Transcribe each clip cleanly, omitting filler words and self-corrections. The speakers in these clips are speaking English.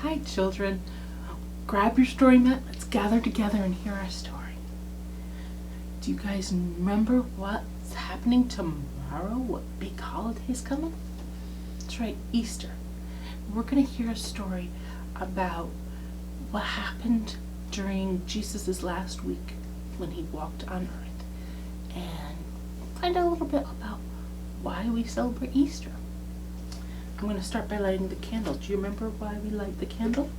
Hi, children. Grab your story mat. Let's gather together and hear our story. Do you guys remember what's happening tomorrow? What big holiday is coming? That's right, Easter. We're going to hear a story about what happened during Jesus' last week when he walked on earth, and find out a little bit about why we celebrate Easter. I'm going to start by lighting the candle. Do you remember why we light the candle?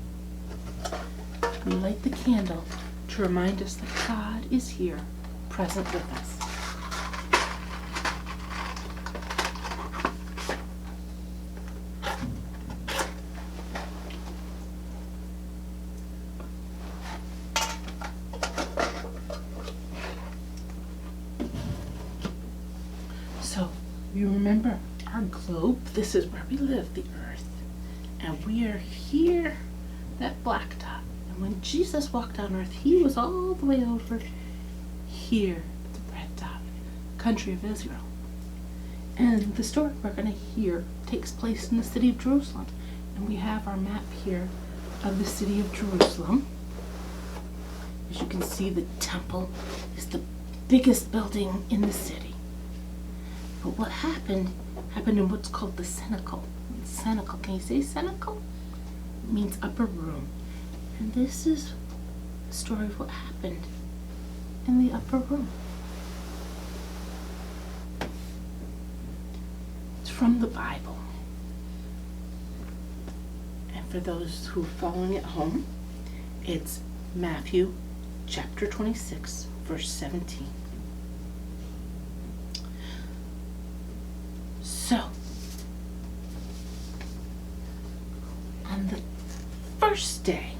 We light the candle to remind us that God is here, present with us. So, you remember our globe? This is where we live, the earth. And we are here, that black dot. And when Jesus walked on earth, he was all the way over here, the red dot, country of Israel. And the story we're going to hear takes place in the city of Jerusalem. And we have our map here of the city of Jerusalem. As you can see, the temple is the biggest building in the city. But what happened in what's called the cenacle. Cenacle, can you say cenacle? It means upper room. And this is the story of what happened in the upper room. It's from the Bible. And for those who are following at home, it's Matthew chapter 26, verse 17. So, on the first day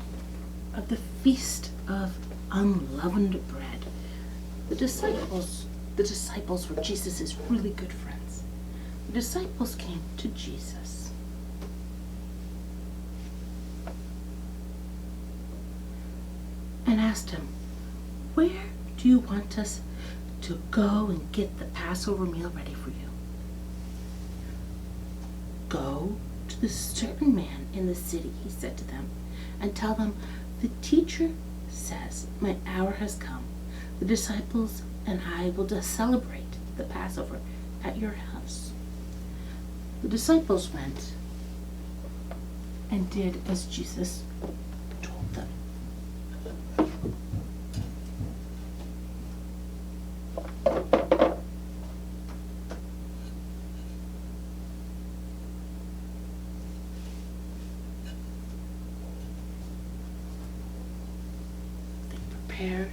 of the Feast of Unleavened Bread, the disciples were Jesus' really good friends. The disciples came to Jesus. And asked him, "Where do you want us to go and get the Passover meal ready for you?" "Go to the certain man in the city," he said to them, "and tell them, the teacher says, my hour has come. The disciples and I will celebrate the Passover at your house." The disciples went and did as Jesus told them. Prepared.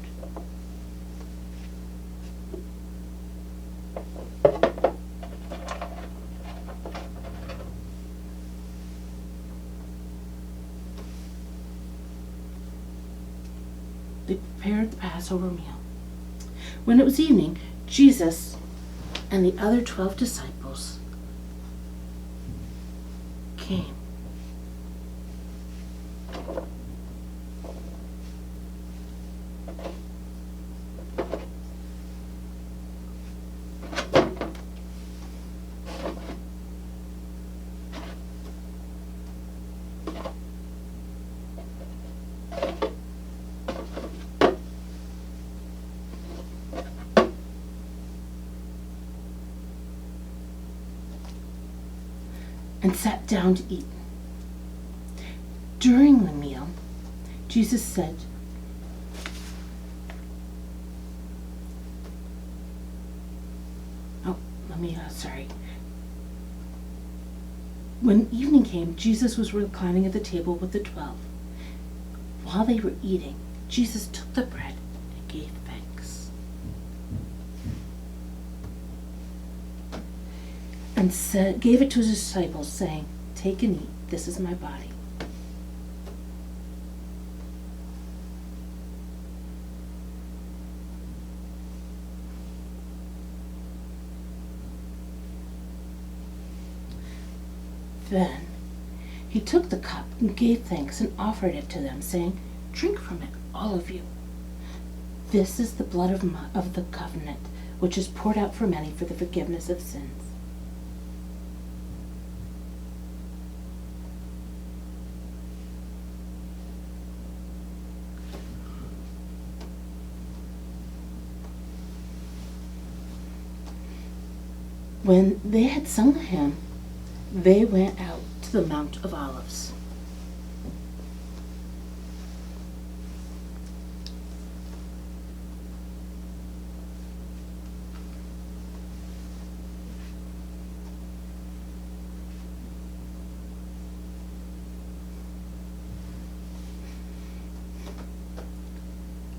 They prepared the Passover meal. When it was evening, Jesus and the other 12 disciples came. And sat down to eat. During the meal, Jesus said, When evening came, Jesus was reclining at the table with the 12. While they were eating, Jesus took the bread and gave thanks, and gave it to his disciples, saying, "Take and eat, this is my body." Then he took the cup and gave thanks and offered it to them, saying, "Drink from it, all of you. This is the blood of the covenant, which is poured out for many for the forgiveness of sins. When they had sung a hymn, they went out to the Mount of Olives.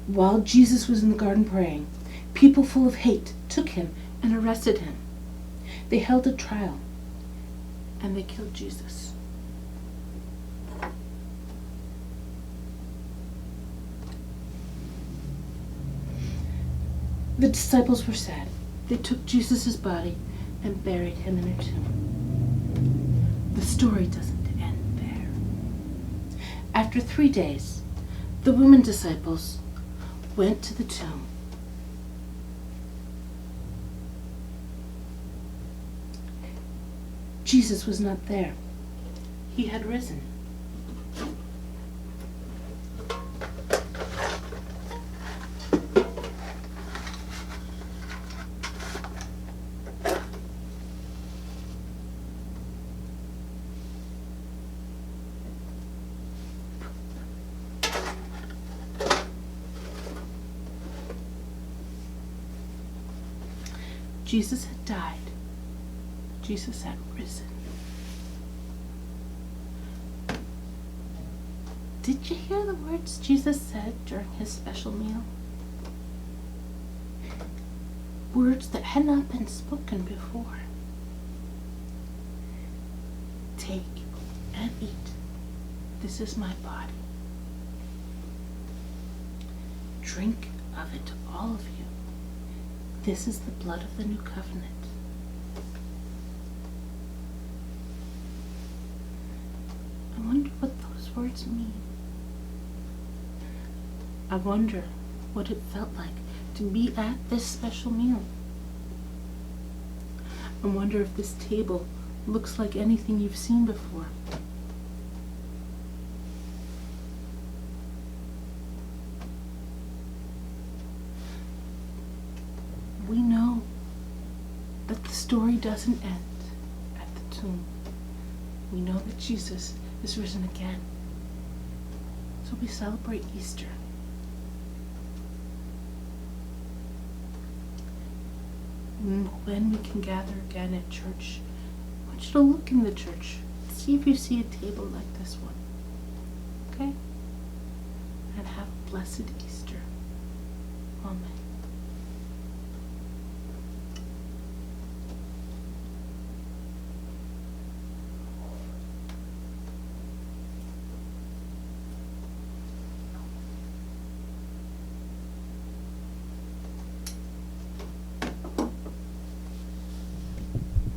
While Jesus was in the garden praying, people full of hate took him and arrested him. They held a trial, and they killed Jesus. The disciples were sad. They took Jesus' body and buried him in a tomb. The story doesn't end there. After 3 days, the women disciples went to the tomb. Jesus was not there. He had risen. Jesus had died. Jesus had risen. Did you hear the words Jesus said during his special meal? Words that had not been spoken before. Take and eat. This is my body. Drink of it, all of you. This is the blood of the new covenant. I wonder what those words mean. I wonder what it felt like to be at this special meal. I wonder if this table looks like anything you've seen before. We know that the story doesn't end at the tomb. We know that Jesus is risen again. So we celebrate Easter. When we can gather again at church, I want you to look in the church. See if you see a table like this one. Okay? And have a blessed Easter. Amen.